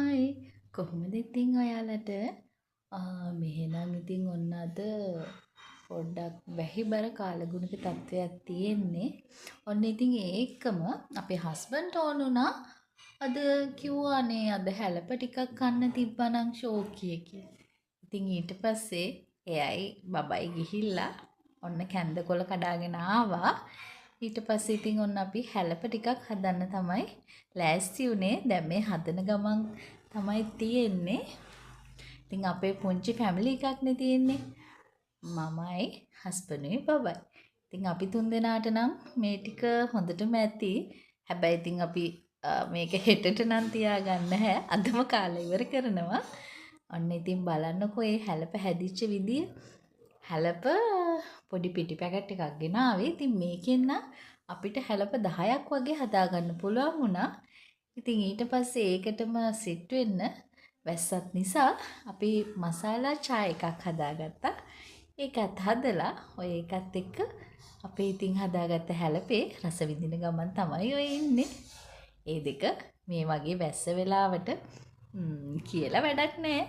Hi කොහොමද ඉතින් ඔයාලට මෙහෙනම් ඉතින් ඔන්න අද පොඩ්ඩක් වැහිබර කාලගුණක තත්ත්වයක් තියෙන්නේ. ඔන්න ඉතින් ඒකම අපේ හස්බන්ඩ් ඕන වුණා අද කිව්වානේ අද හැලප ටිකක් කන්න තිබ්බනම් ෂෝකිය කියලා. ඉතින් ඊට පස්සේ එයයි බබයි ගිහිල්ලා ඔන්න කැන්දකොල කඩාගෙන ආවා. ඊට පස්සේ ඉතින් ඔන්න අපි හැලප ටිකක් හදන්න තමයි ලෑස්ති උනේ. දැන් මේ හදන ගමන් තමයි තියෙන්නේ. ඉතින් අපේ පුංචි ෆැමිලි එකක්නේ තියෙන්නේ. මමයි හස්බන්ඩ්ුයි බබයි. ඉතින් අපි තුන්දෙනාට නම් මේ ටික හොඳටම ඇති. හැබැයි ඉතින් අපි මේක හෙටට නම් තියාගන්න නැහැ. අදම කාලා ඉවර කරනවා. ඔන්න ඉතින් බලන්නකෝ මේ හැලප හැදිච්ච විදිය. හැලප පොඩි පිටි පැකට් එකක් ගෙනාවේ. ඉතින් මේකෙන් නම් අපිට හැලප 10ක් වගේ හදාගන්න පුළුවන් වුණා. ඉතින් ඊට පස්සේ ඒකටම සෙට් වෙන්න වැස්සත් නිසා අපි මසාලා චාය එකක් හදාගත්තා. ඒකත් හදලා ඔය ඒකත් එක්ක අපේ ඉතින් හදාගත්ත හැලපේ රස විඳින ගමන් තමයි ඔය ඉන්නේ. ඒ දෙක මේ වගේ වැස්ස වෙලාවට කියලා වැඩක් නැහැ.